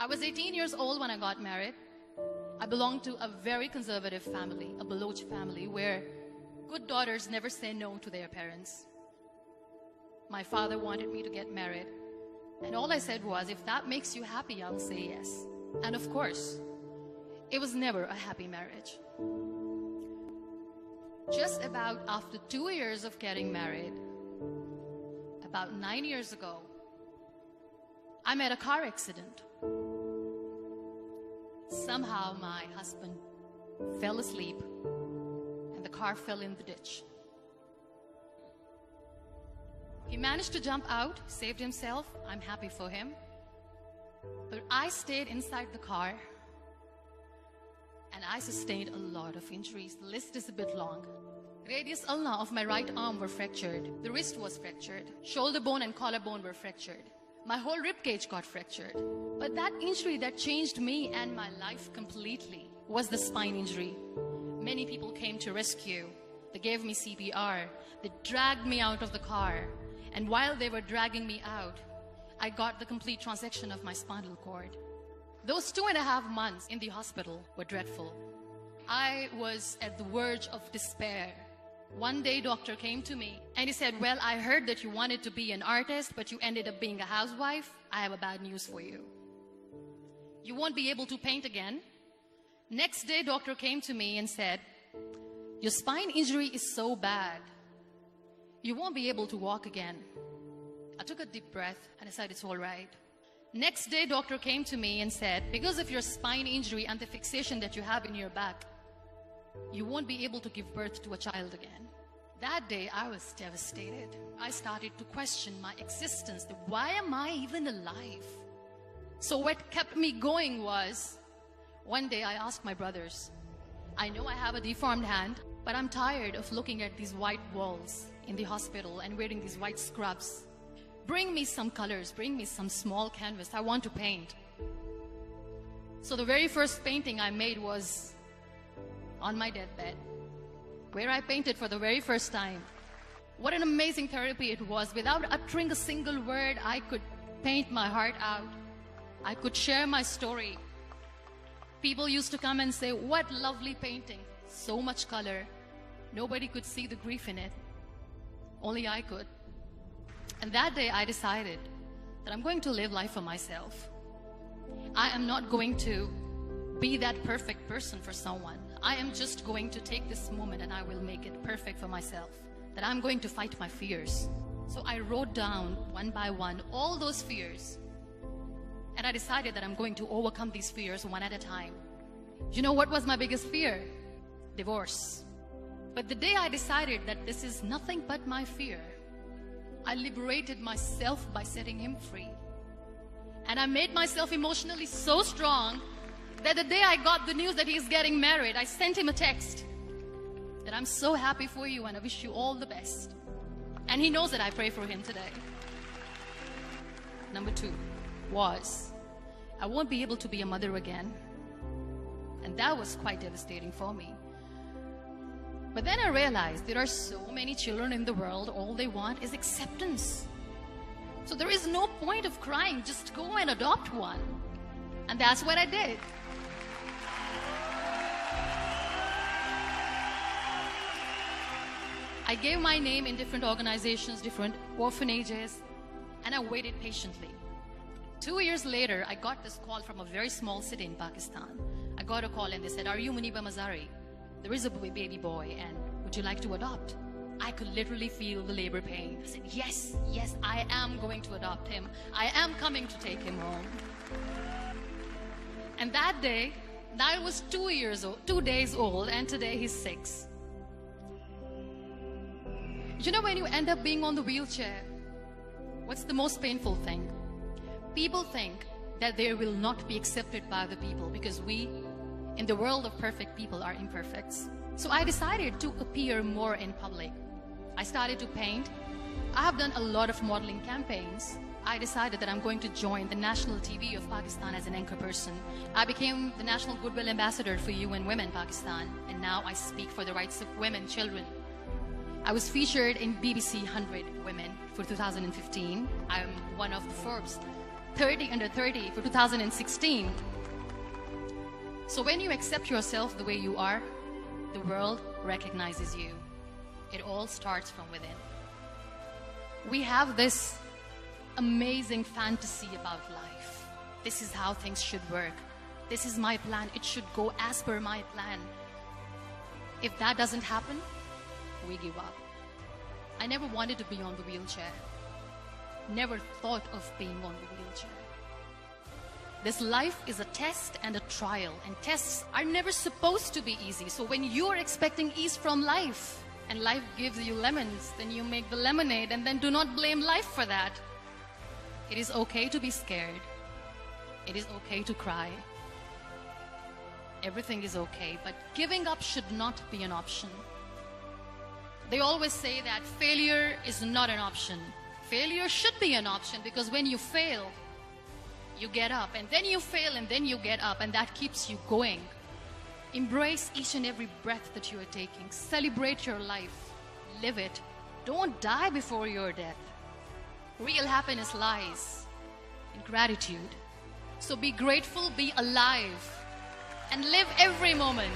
I was 18 years old when I got married. I belonged to a very conservative family, a Baloch family, where good daughters never say no to their parents. My father wanted me to get married, and all I said was, if that makes you happy, I'll say yes. And of course, it was never a happy marriage. Just about after 2 years of getting married, about 9 years ago, I met a car accident. Somehow my husband fell asleep and the car fell in the ditch. He managed to jump out, saved himself. I'm happy for him. But I stayed inside the car and I sustained a lot of injuries. The list is a bit long. Radius ulna of my right arm were fractured. The wrist was fractured. Shoulder bone and collarbone were fractured. My whole rib cage got fractured. But that injury that changed me and my life completely was the spine injury. Many people came to rescue. They gave me CPR. They dragged me out of the car. And while they were dragging me out, I got the complete transection of my spinal cord. Those 2.5 months in the hospital were dreadful. I was at the verge of despair. One day, doctor came to me and he said, well, I heard that you wanted to be an artist, but you ended up being a housewife. I have a bad news for you. You won't be able to paint again. Next day, doctor came to me and said, your spine injury is so bad, you won't be able to walk again. I took a deep breath and I said, it's all right. Next day, doctor came to me and said, because of your spine injury and the fixation that you have in your back, you won't be able to give birth to a child again. That day, I was devastated. I started to question my existence. Why am I even alive? So what kept me going was, one day I asked my brothers, I know I have a deformed hand, but I'm tired of looking at these white walls in the hospital and wearing these white scrubs. Bring me some colors, bring me some small canvas. I want to paint. So the very first painting I made was on my deathbed, where I painted for the very first time. What an amazing therapy it was. Without uttering a single word, I could paint my heart out. I could share my story. People used to come and say, what lovely painting. So much color. Nobody could see the grief in it. Only I could. And that day I decided that I'm going to live life for myself. I am not going to be that perfect person for someone. I am just going to take this moment and I will make it perfect for myself. That I'm going to fight my fears. So I wrote down one by one all those fears. And I decided that I'm going to overcome these fears one at a time. You know what was my biggest fear? Divorce. But the day I decided that this is nothing but my fear, I liberated myself by setting him free. And I made myself emotionally so strong that the day I got the news that he's getting married, I sent him a text that I'm so happy for you and I wish you all the best. And he knows that I pray for him today. Number 2 was, I won't be able to be a mother again. And that was quite devastating for me. But then I realized there are so many children in the world, all they want is acceptance. So there is no point of crying, just go and adopt one. And that's what I did. I gave my name in different organizations, different orphanages, and I waited patiently. 2 years later, I got this call from a very small city in Pakistan. I got a call and they said, are you Muniba Mazari? There is a baby boy and would you like to adopt? I could literally feel the labor pain. I said, yes, yes, I am going to adopt him. I am coming to take him home. And that day, I was 2 days old, and today he's 6. You know, when you end up being on the wheelchair, what's the most painful thing? People think that they will not be accepted by the people because we, in the world of perfect people, are imperfects. So I decided to appear more in public. I started to paint. I have done a lot of modeling campaigns. I decided that I'm going to join the national TV of Pakistan as an anchor person. I became the National Goodwill Ambassador for UN Women Pakistan, and now I speak for the rights of women, children. I was featured in BBC 100 Women for 2015. I'm one of the Forbes 30 under 30 for 2016. So when you accept yourself the way you are, the world recognizes you. It all starts from within. We have this amazing fantasy about life. This is how things should work. This is my plan. It should go as per my plan. If that doesn't happen, we give up. I never wanted to be on the wheelchair. Never thought of being on the wheelchair. This life is a test and a trial, and tests are never supposed to be easy. So when you're expecting ease from life, and life gives you lemons, then you make the lemonade, and then do not blame life for that. It is okay to be scared. It is okay to cry. Everything is okay, but giving up should not be an option. They always say that failure is not an option. Failure should be an option, because when you fail, you get up, and then you fail, and then you get up, and that keeps you going. Embrace each and every breath that you are taking. Celebrate your life. Live it. Don't die before your death. Real happiness lies in gratitude. So be grateful, be alive, and live every moment.